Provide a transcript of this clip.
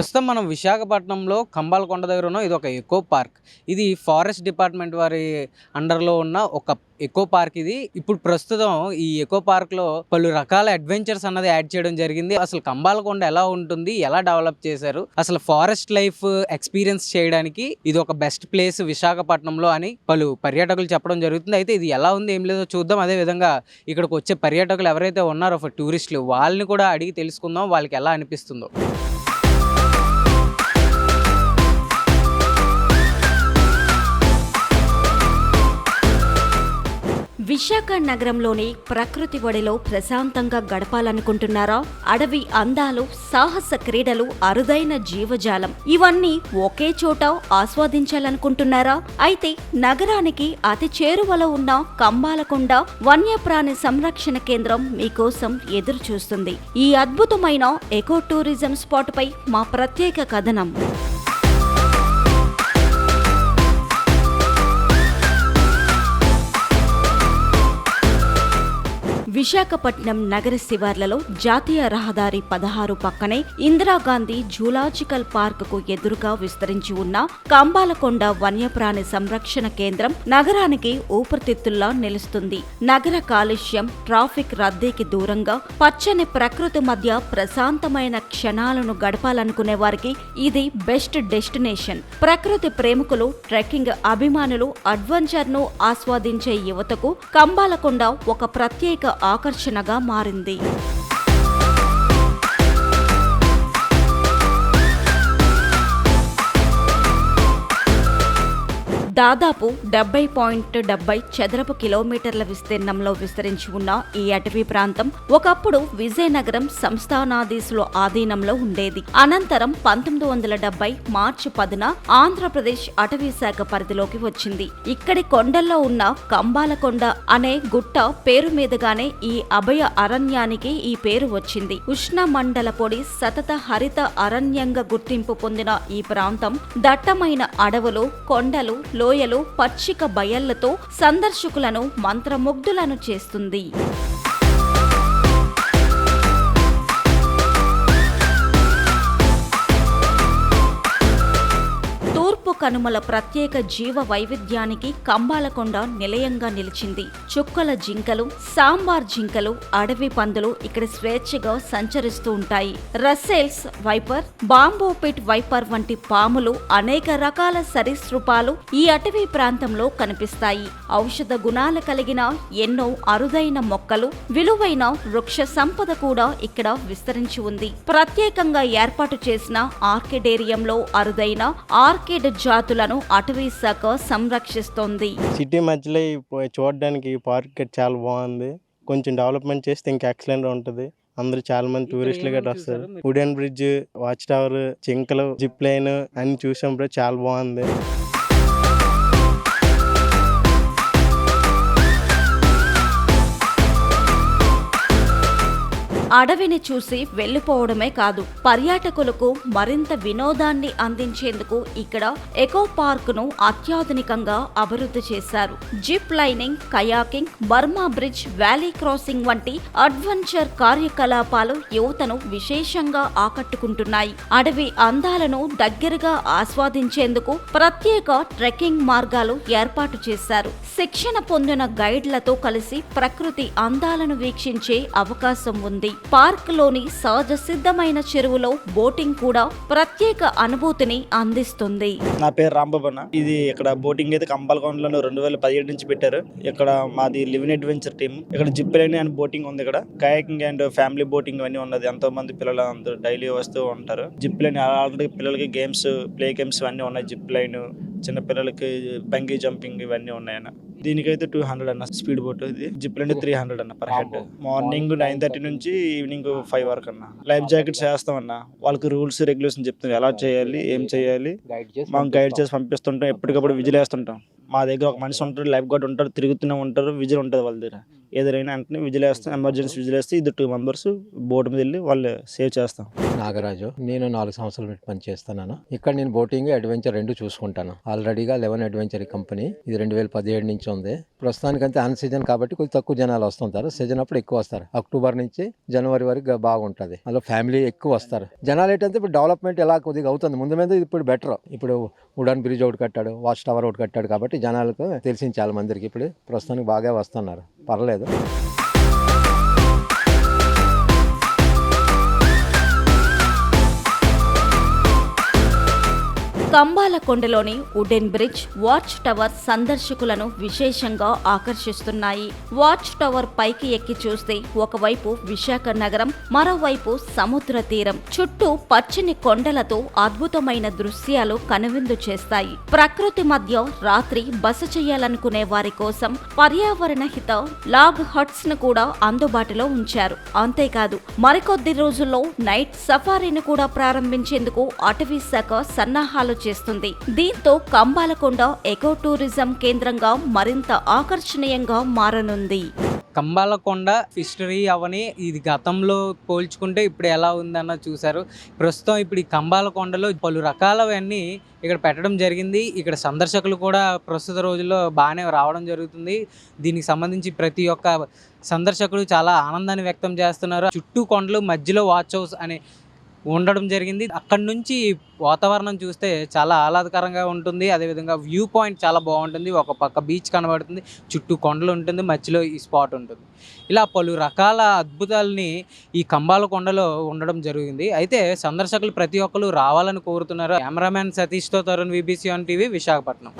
ప్రస్తుతం మనం విశాఖపట్నంలో కంబాలకొండ దగ్గర ఉన్నాం. ఇది ఒక ఎకో పార్క్. ఇది ఫారెస్ట్ డిపార్ట్మెంట్ వారి అండర్‌లో ఉన్న ఒక ఎకో పార్క్ ఇది. ఇప్పుడు ప్రస్తుతం ఈ ఎకో పార్క్‌లో పలు రకాల అడ్వెంచర్స్ అన్నది యాడ్ చేయడం జరిగింది. అసలు కంబాలకొండ ఎలా ఉంటుంది? ఎలా డెవలప్ చేశారు? అసలు ఫారెస్ట్ లైఫ్ ఎక్స్‌పీరియన్స్ చేయడానికి ఇది ఒక బెస్ట్ ప్లేస్ విశాఖపట్నంలో అని పలు పర్యాటకులు చెప్పడం జరుగుతుంది. అయితే ఇది ఎలా ఉంది? ఏం లేదో చూద్దాం. అదే విధంగా ఇక్కడికి వచ్చే పర్యాటకులు ఎవరైతే ఉన్నారో టూరిస్టులు వాళ్ళని కూడా అడిగి తెలుసుకుందాం. వాళ్ళకి ఎలా అనిపిస్తుందో. విశాఖ నగరంలోని ప్రకృతి ఒడిలో ప్రశాంతంగా గడపాలనుకుంటున్నారా? అడవి అందాలు, సాహస క్రీడలు, అరుదైన జీవజాలం ఇవన్నీ ఒకే చోట ఆస్వాదించాలనుకుంటున్నారా? అయితే నగరానికి అతి చేరువలో ఉన్న కంబాలకొండ వన్యప్రాణి సంరక్షణ కేంద్రం మీకోసం ఎదురు చూస్తుంది. ఈ అద్భుతమైన ఎకో టూరిజం స్పాట్ పై మా ప్రత్యేక కథనం. విశాఖపట్నం నగర శివార్లలో జాతీయ రహదారి 16 పక్కనే ఇందిరాగాంధీ జూలాజికల్ పార్క్ కు ఎదురుగా విస్తరించి ఉన్న కంబాలకొండ వన్యప్రాణి సంరక్షణ కేంద్రం నగరానికి ఊపిరితిత్తుల్లా నిలుస్తుంది. నగర కాలుష్యం, ట్రాఫిక్ రద్దీకి దూరంగా పచ్చని ప్రకృతి మధ్య ప్రశాంతమైన క్షణాలను గడపాలనుకునే వారికి ఇది బెస్ట్ డెస్టినేషన్. ప్రకృతి ప్రేమికులు, ట్రెక్కింగ్ అభిమానులు, అడ్వెంచర్ ను ఆస్వాదించే యువతకు కంబాలకొండ ఒక ప్రత్యేక ఆకర్షణగా మారింది. దాదాపు 70.70 చదరపు కిలోమీటర్ల విస్తీర్ణంలో విస్తరించి ఉన్న ఈ అటవీ ప్రాంతం ఒకప్పుడు విజయనగరం సంస్థానాధీశుల ఆధీనంలో ఉండేది. అనంతరం 1970 మార్చి 10న ఆంధ్రప్రదేశ్ అటవీ శాఖ పరిధిలోకి వచ్చింది. ఇక్కడి కొండల్లో ఉన్న కంబాలకొండ అనే గుట్ట పేరు మీదుగానే ఈ అభయ అరణ్యానికి ఈ పేరు వచ్చింది. ఉష్ణమండల పొడి సతత హరిత అరణ్యంగా గుర్తింపు పొందిన ఈ ప్రాంతం దట్టమైన అడవులు, కొండలు, లోయలు, పచ్చిక బయళ్లతో సందర్శకులను మంత్రముగ్ధులను చేస్తుంది. కనుమల ప్రత్యేక జీవ వైవిధ్యానికి కంబాలకొండ నిలయంగా నిలిచింది. చుక్కల జింకలు, సాంబార్ జింకలు, అడవి పందులు ఇక్కడ స్వేచ్ఛగా సంచరిస్తూ ఉంటాయి. రస్సెల్స్ వైపర్, బాంబో పిట్ వైపర్ వంటి పాములు, అనేక రకాల సరీసృపాలు ఈ అటవీ ప్రాంతంలో కనిపిస్తాయి. ఔషధ గుణాలు కలిగిన ఎన్నో అరుదైన మొక్కలు, విలువైన వృక్ష సంపద కూడా ఇక్కడ విస్తరించి ఉంది. ప్రత్యేకంగా ఏర్పాటు చేసిన ఆర్కిడేరియంలో అరుదైన ఆర్కిడ్ జాతులను అటవీ శాఖ సంరక్షిస్తోంది. సిటీ మధ్యలో చూడడానికి పార్క్ చాలా బాగుంది. కొంచెం డెవలప్మెంట్ చేస్తే ఇంకా ఎక్సలెంట్ ఉంటుంది. అందరూ చాలా మంది టూరిస్టులు గట్రా వస్తారు. వుడెన్ బ్రిడ్జ్, వాచ్ టవర్, జింకలు, జిప్ లైన్ అన్ని చూసినప్పుడు చాలా బాగుంది. అడవిని చూసి వెళ్లిపోవడమే కాదు, పర్యాటకులకు మరింత వినోదాన్ని అందించేందుకు ఇక్కడ ఎకో పార్క్ ను అత్యాధునికంగా అభివృద్ధి చేశారు. Zip lining, kayaking, Burma bridge, valley crossing వంటి అడ్వెంచర్ కార్యకలాపాలు యువతను విశేషంగా ఆకట్టుకుంటున్నాయి. అడవి అందాలను దగ్గరగా ఆస్వాదించేందుకు ప్రత్యేక ట్రెక్కింగ్ మార్గాలు ఏర్పాటు చేశారు. శిక్షణ పొందిన గైడ్లతో కలిసి ప్రకృతి అందాలను వీక్షించే అవకాశం ఉంది. పార్క్ లోని సహజ సిద్ధమైన చెరువులో బోటింగ్ కూడా ప్రత్యేక అనుభూతిని అందిస్తుంది. నా పేరు రాంబాబు అన్న. ఇది ఇక్కడ బోటింగ్ అయితే కంబాలకొండలో 2017 నుంచి పెట్టారు. ఇక్కడ మాది లివ్ ఇన్ అడ్వెంచర్ టీమ్. ఇక్కడ జిప్ లైన్ అండ్ బోటింగ్ ఉంది. ఇక్కడ కయాకింగ్ అండ్ ఫ్యామిలీ బోటింగ్ అన్ని ఉన్నది. ఎంతో మంది పిల్లలు అందరూ డైలీ వస్తూ ఉంటారు. జిప్ లైన్ ఆల్రెడీ పిల్లలకి గేమ్స్, ప్లే గేమ్స్ అన్నీ ఉన్నాయి. జిప్ లైన్, చిన్న పిల్లలకి బంగీ జంపింగ్ ఇవన్నీ ఉన్నాయన్న. దీనికైతే 200 అన్న స్పీడ్ బోట్. ఇది జిప్ లైన్ 300 అన్న పర్ హెడ్. మార్నింగ్ 9:30 నుంచి ఈవినింగ్ 5 వరకు అన్న. లైఫ్ జాకెట్స్ వేస్తాం అన్న. వాళ్ళకి రూల్స్ రెగ్యులేషన్ చెప్తాం, ఎలా చేయాలి, ఏం చేయాలి. మనం గైడ్ చేసి పంపిస్తుంటాం. ఎప్పటికప్పుడు విజిల్ వేస్తుంటాం. మా దగ్గర ఒక మనిషి ఉంటారు, లైఫ్ గార్డ్ ఉంటారు, తిరుగుతూనే ఉంటారు. విజిల్ ఉంటుంది వాళ్ళ దగ్గర. ఎదురైనా వెంటనే విజిల్ వేస్తాం, ఎమర్జెన్సీ విజిల్ వేస్తే 2 మెంబర్స్ బోట్ మీద వెళ్ళి వాళ్ళు సేవ్ చేస్తాం. నాగరాజు, నేను 4 సంవత్సరాల నుండి పని చేస్తున్నాను. ఇక్కడ నేను బోటింగ్ అడ్వెంచర్ 2 చూసుకుంటాను. ఆల్రెడీగా 11 అడ్వెంచర్ కంపెనీ ఇది 2017 నుంచి ఉంది. ప్రస్తుతానికంతే అన్ సీజన్ కాబట్టి కొద్దిగా తక్కువ జనాలు వస్తుంటారు. సీజన్ అప్పుడు ఎక్కువ వస్తారు. అక్టోబర్ నుంచి జనవరి వరకు బాగుంటుంది. అందులో ఫ్యామిలీ ఎక్కువ వస్తారు. జనాలు ఏంటంటే ఇప్పుడు డెవలప్మెంట్ ఎలా కొద్దిగా అవుతుంది. ముందు మీద ఇప్పుడు బెటర్. ఇప్పుడు వుడన్ బ్రిడ్జ్ ఒకటి కట్టాడు, వాచ్ టవర్ ఒకటి కట్టాడు కాబట్టి జనాలకు తెలిసింది చాలా మందికి. ఇప్పుడు ప్రస్తుతానికి బాగా వస్తున్నారు, పర్లేదు. కంబాలకొండలోని వుడెన్ బ్రిడ్జ్, వాచ్ టవర్ సందర్శకులను విశేషంగా ఆకర్షిస్తున్నాయి. వాచ్ టవర్ పైకి ఎక్కి చూస్తే ఒకవైపు విశాఖ నగరం, మరోవైపు సముద్ర తీరం. చుట్టూ పచ్చని కొండలతో అద్భుతమైన దృశ్యాలు కనువిందు చేస్తాయి. ప్రకృతి మధ్య రాత్రి బస చేయాలనుకునే వారి కోసం పర్యావరణ హిత లాగ్ హట్స్ ను కూడా అందుబాటులో ఉంచారు. అంతేకాదు మరికొద్ది రోజుల్లో నైట్ సఫారీని కూడా ప్రారంభించేందుకు అటవీ శాఖ సన్నాహాలు చేస్తుంది. దీంతో కంబాలకొండ ఎకో టూరిజం కేంద్రంగా మరింత ఆకర్షణీయంగా మారనుంది. కంబాలకొండ హిస్టరీ అవని ఇది గతంలో పోల్చుకుంటే ఇప్పుడు ఎలా ఉందన్న చూశారు. ప్రస్తుతం ఇప్పుడు ఈ కంబాలకొండలో పలు రకాలవన్నీ ఇక్కడ పెట్టడం జరిగింది. ఇక్కడ సందర్శకులు కూడా ప్రస్తుత రోజుల్లో బాగానే రావడం జరుగుతుంది. దీనికి సంబంధించి ప్రతి ఒక్క సందర్శకులు చాలా ఆనందాన్ని వ్యక్తం చేస్తున్నారు. చుట్టూ కొండలు, మధ్యలో వాచ్ హౌస్ అనే ఉండడం జరిగింది. అక్కడి నుంచి వాతావరణం చూస్తే చాలా ఆహ్లాదకరంగా ఉంటుంది. అదేవిధంగా వ్యూ పాయింట్ చాలా బాగుంటుంది. ఒక పక్క బీచ్ కనబడుతుంది, చుట్టూ కొండలు ఉంటుంది, మధ్యలో ఈ స్పాట్ ఉంటుంది. ఇలా పలు రకాల అద్భుతాలని ఈ కంబాలకొండలో ఉండడం జరిగింది. అయితే సందర్శకులు ప్రతి ఒక్కరు రావాలని కోరుతున్నారు. కెమెరామ్యాన్ సతీష్తో తరుణ్, VBC1 TV, విశాఖపట్నం.